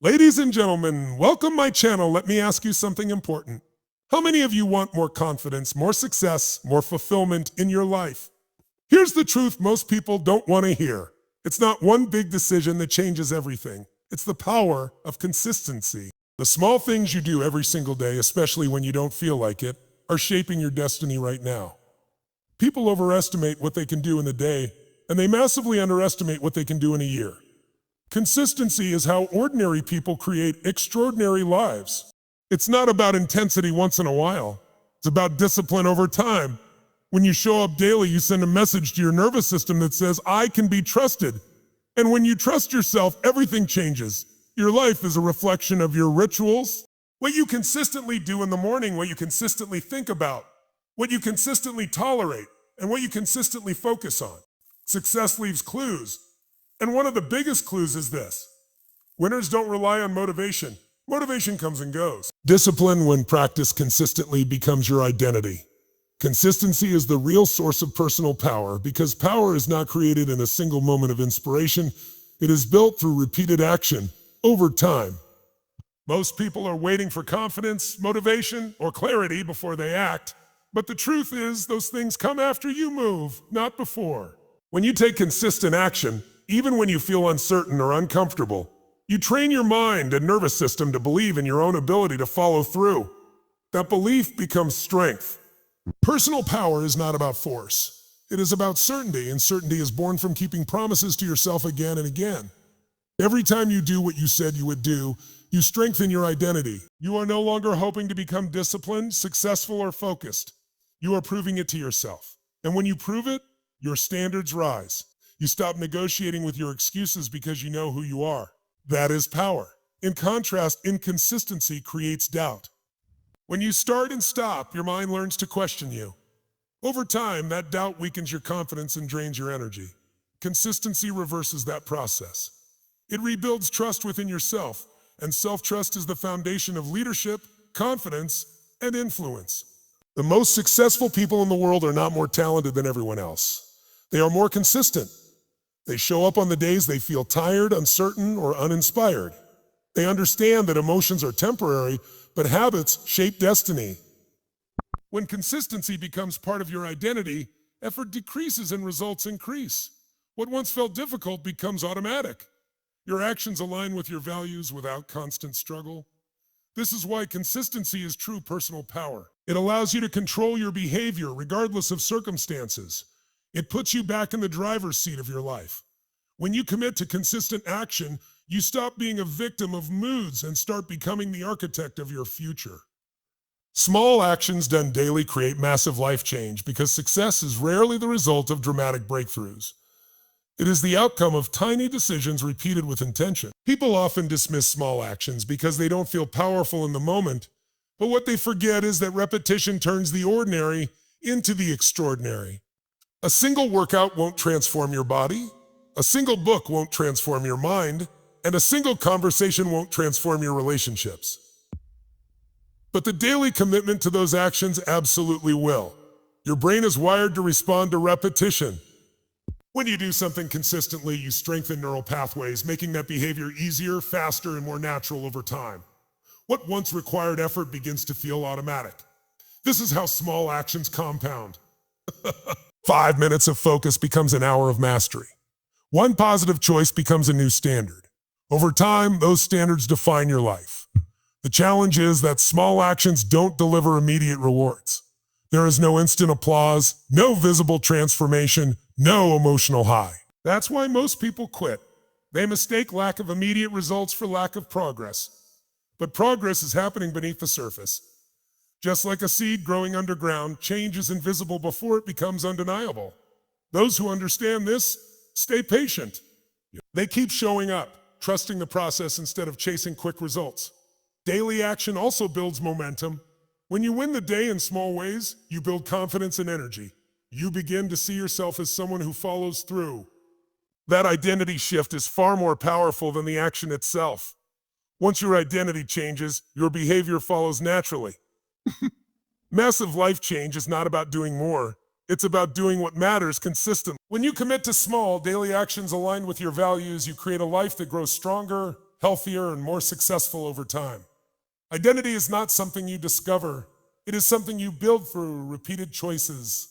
Ladies and gentlemen, welcome my channel. Let me ask you something important. How many of you want more confidence, more success, more fulfillment in your life? Here's the truth most people don't want to hear. It's not one big decision that changes everything. It's the power of consistency. The small things you do every single day, especially when you don't feel like it, are shaping your destiny right now. People overestimate what they can do in a day, and they massively underestimate what they can do in a year. Consistency is how ordinary people create extraordinary lives. It's not about intensity once in a while. It's about discipline over time. When you show up daily, you send a message to your nervous system that says, I can be trusted. And when you trust yourself, everything changes. Your life is a reflection of your rituals, what you consistently do in the morning, what you consistently think about, what you consistently tolerate, and what you consistently focus on. Success leaves clues. And one of the biggest clues is this. Winners don't rely on motivation. Motivation comes and goes. Discipline, when practiced consistently, becomes your identity. Consistency is the real source of personal power because power is not created in a single moment of inspiration. It is built through repeated action over time. Most people are waiting for confidence, motivation, or clarity before they act. But the truth is, those things come after you move, not before. When you take consistent action, even when you feel uncertain or uncomfortable, you train your mind and nervous system to believe in your own ability to follow through. That belief becomes strength. Personal power is not about force. It is about certainty, and certainty is born from keeping promises to yourself again and again. Every time you do what you said you would do, you strengthen your identity. You are no longer hoping to become disciplined, successful, or focused. You are proving it to yourself. And when you prove it, your standards rise. You stop negotiating with your excuses because you know who you are. That is power. In contrast, inconsistency creates doubt. When you start and stop, your mind learns to question you. Over time, that doubt weakens your confidence and drains your energy. Consistency reverses that process. It rebuilds trust within yourself, and self-trust is the foundation of leadership, confidence, and influence. The most successful people in the world are not more talented than everyone else. They are more consistent. They show up on the days they feel tired, uncertain, or uninspired. They understand that emotions are temporary, but habits shape destiny. When consistency becomes part of your identity, effort decreases and results increase. What once felt difficult becomes automatic. Your actions align with your values without constant struggle. This is why consistency is true personal power. It allows you to control your behavior regardless of circumstances. It puts you back in the driver's seat of your life. When you commit to consistent action, you stop being a victim of moods and start becoming the architect of your future. Small actions done daily create massive life change because success is rarely the result of dramatic breakthroughs. It is the outcome of tiny decisions repeated with intention. People often dismiss small actions because they don't feel powerful in the moment, but what they forget is that repetition turns the ordinary into the extraordinary. A single workout won't transform your body, a single book won't transform your mind, and a single conversation won't transform your relationships. But the daily commitment to those actions absolutely will. Your brain is wired to respond to repetition. When you do something consistently, you strengthen neural pathways, making that behavior easier, faster, and more natural over time. What once required effort begins to feel automatic. This is how small actions compound. 5 minutes of focus becomes an hour of mastery. One positive choice becomes a new standard. Over time, those standards define your life. The challenge is that small actions don't deliver immediate rewards. There is no instant applause, no visible transformation, no emotional high. That's why most people quit. They mistake lack of immediate results for lack of progress. But progress is happening beneath the surface. Just like a seed growing underground, change is invisible before it becomes undeniable. Those who understand this stay patient. They keep showing up, trusting the process instead of chasing quick results. Daily action also builds momentum. When you win the day in small ways, you build confidence and energy. You begin to see yourself as someone who follows through. That identity shift is far more powerful than the action itself. Once your identity changes, your behavior follows naturally. Massive life change is not about doing more. It's about doing what matters consistently. When you commit to small, daily actions aligned with your values, you create a life that grows stronger, healthier, and more successful over time. Identity is not something you discover. It is something you build through repeated choices.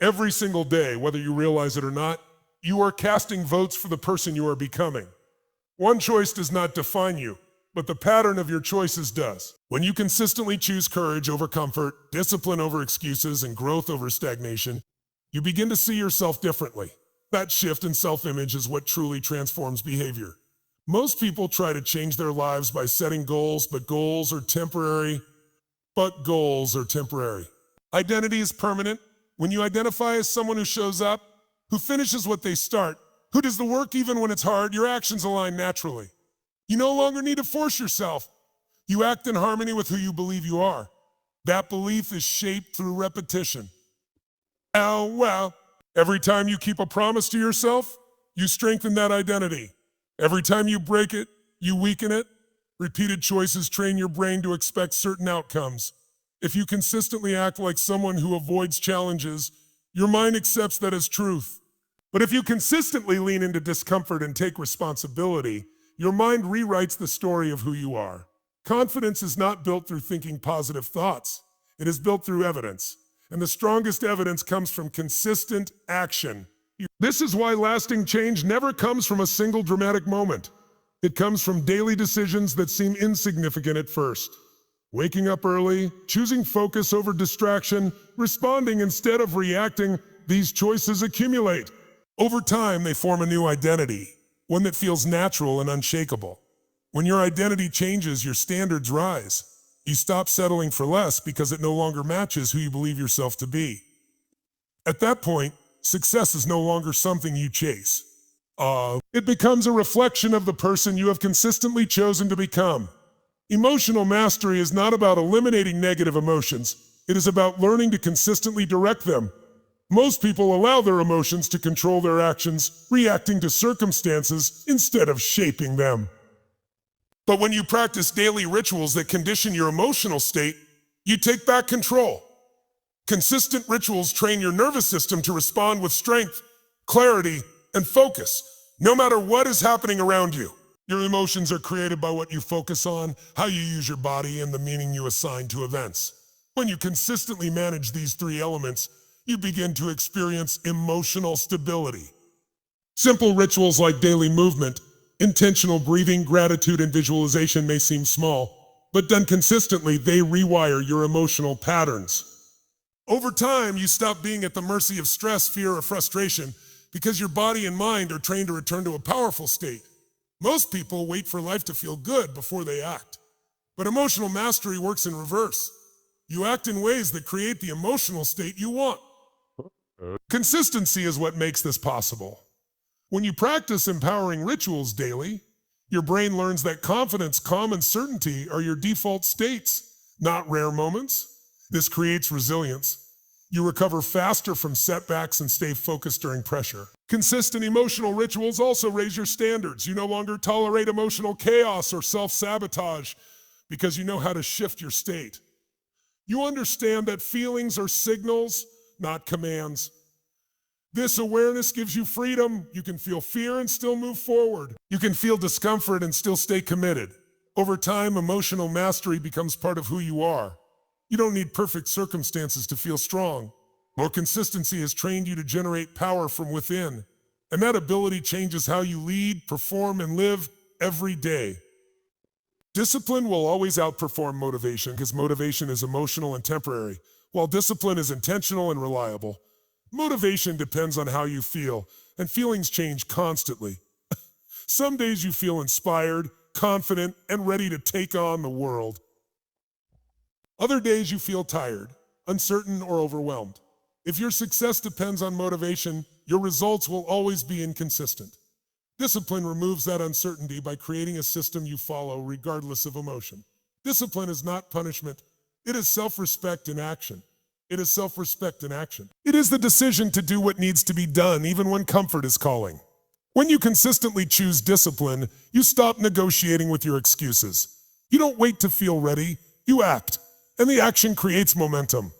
Every single day, whether you realize it or not, you are casting votes for the person you are becoming. One choice does not define you, but the pattern of your choices does. When you consistently choose courage over comfort, discipline over excuses, and growth over stagnation, you begin to see yourself differently. That shift in self-image is what truly transforms behavior. Most people try to change their lives by setting goals, but goals are temporary. Identity is permanent. When you identify as someone who shows up, who finishes what they start, who does the work even when it's hard, your actions align naturally. You no longer need to force yourself. You act in harmony with who you believe you are. That belief is shaped through repetition. Every time you keep a promise to yourself, you strengthen that identity. Every time you break it, you weaken it. Repeated choices train your brain to expect certain outcomes. If you consistently act like someone who avoids challenges, your mind accepts that as truth. But if you consistently lean into discomfort and take responsibility, your mind rewrites the story of who you are. Confidence is not built through thinking positive thoughts. It is built through evidence. And the strongest evidence comes from consistent action. This is why lasting change never comes from a single dramatic moment. It comes from daily decisions that seem insignificant at first. Waking up early, choosing focus over distraction, responding instead of reacting, these choices accumulate. Over time, they form a new identity, one that feels natural and unshakable. When your identity changes, your standards rise. You stop settling for less because it no longer matches who you believe yourself to be. At that point, success is no longer something you chase. It becomes a reflection of the person you have consistently chosen to become. Emotional mastery is not about eliminating negative emotions. It is about learning to consistently direct them. Most people allow their emotions to control their actions, reacting to circumstances instead of shaping them. But when you practice daily rituals that condition your emotional state, you take back control. Consistent rituals train your nervous system to respond with strength, clarity, and focus, no matter what is happening around you. Your emotions are created by what you focus on, how you use your body, and the meaning you assign to events. When you consistently manage these three elements, you begin to experience emotional stability. Simple rituals like daily movement, intentional breathing, gratitude, and visualization may seem small, but done consistently, they rewire your emotional patterns. Over time, you stop being at the mercy of stress, fear, or frustration because your body and mind are trained to return to a powerful state. Most people wait for life to feel good before they act. But emotional mastery works in reverse. You act in ways that create the emotional state you want. Consistency is what makes this possible. When you practice empowering rituals daily, your brain learns that confidence, calm, and certainty are your default states, not rare moments. This creates resilience. You recover faster from setbacks and stay focused during pressure. Consistent emotional rituals also raise your standards. You no longer tolerate emotional chaos or self-sabotage because you know how to shift your state. You understand that feelings are signals, not commands. This awareness gives you freedom. You can feel fear and still move forward. You can feel discomfort and still stay committed. Over time, emotional mastery becomes part of who you are. You don't need perfect circumstances to feel strong. More consistency has trained you to generate power from within, and that ability changes how you lead, perform, and live every day. Discipline will always outperform motivation because motivation is emotional and temporary, while discipline is intentional and reliable. Motivation depends on how you feel, and feelings change constantly. Some days you feel inspired, confident, and ready to take on the world. Other days you feel tired, uncertain, or overwhelmed. If your success depends on motivation, your results will always be inconsistent. Discipline removes that uncertainty by creating a system you follow regardless of emotion. Discipline is not punishment. It is self-respect in action. It is self-respect in action. It is the decision to do what needs to be done even when comfort is calling. When you consistently choose discipline, you stop negotiating with your excuses. You don't wait to feel ready, you act, and the action creates momentum.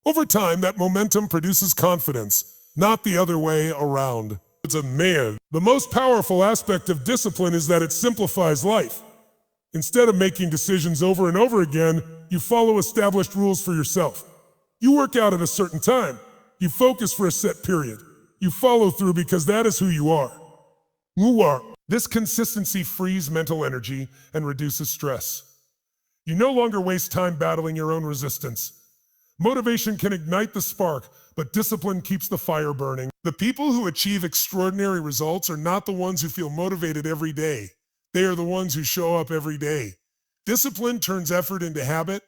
Over time, that momentum produces confidence, not the other way around. It's a man. The most powerful aspect of discipline is that it simplifies life. Instead of making decisions over and over again, you follow established rules for yourself. You work out at a certain time. You focus for a set period. You follow through because that is who you are. This consistency frees mental energy and reduces stress. You no longer waste time battling your own resistance. Motivation can ignite the spark, but discipline keeps the fire burning. The people who achieve extraordinary results are not the ones who feel motivated every day. They are the ones who show up every day. Discipline turns effort into habit,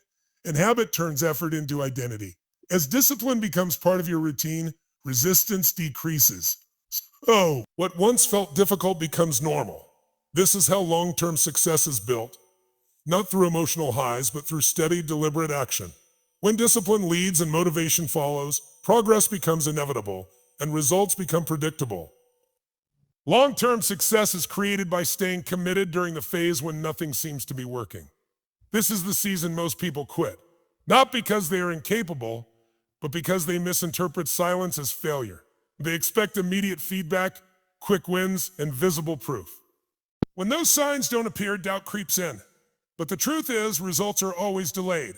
and habit turns effort into identity. As discipline becomes part of your routine, resistance decreases. So, what once felt difficult becomes normal. This is how long-term success is built. Not through emotional highs, but through steady, deliberate action. When discipline leads and motivation follows, progress becomes inevitable, and results become predictable. Long-term success is created by staying committed during the phase when nothing seems to be working. This is the season most people quit. Not because they are incapable, but because they misinterpret silence as failure. They expect immediate feedback, quick wins, and visible proof. When those signs don't appear, doubt creeps in. But the truth is, results are always delayed.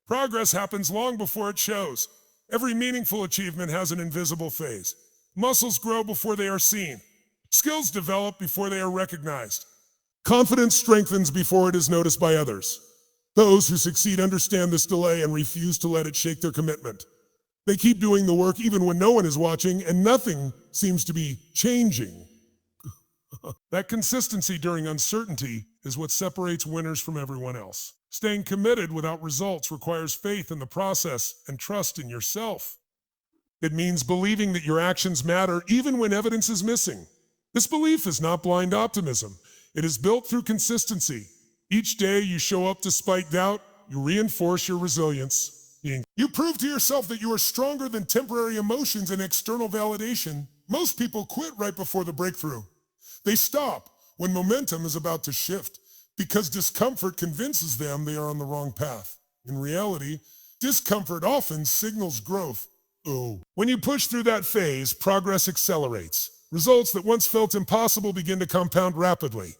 Progress happens long before it shows. Every meaningful achievement has an invisible phase. Muscles grow before they are seen. Skills develop before they are recognized. Confidence strengthens before it is noticed by others. Those who succeed understand this delay and refuse to let it shake their commitment. They keep doing the work even when no one is watching and nothing seems to be changing. That consistency during uncertainty is what separates winners from everyone else. Staying committed without results requires faith in the process and trust in yourself. It means believing that your actions matter even when evidence is missing. This belief is not blind optimism. It is built through consistency. Each day you show up despite doubt, you reinforce your resilience. You prove to yourself that you are stronger than temporary emotions and external validation. Most people quit right before the breakthrough. They stop when momentum is about to shift because discomfort convinces them they are on the wrong path. In reality, discomfort often signals growth. When you push through that phase, progress accelerates. Results that once felt impossible begin to compound rapidly.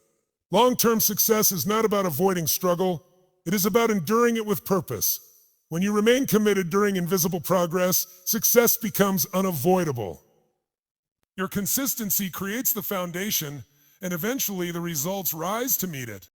Long-term success is not about avoiding struggle. It is about enduring it with purpose. When you remain committed during invisible progress, success becomes unavoidable. Your consistency creates the foundation, and eventually the results rise to meet it.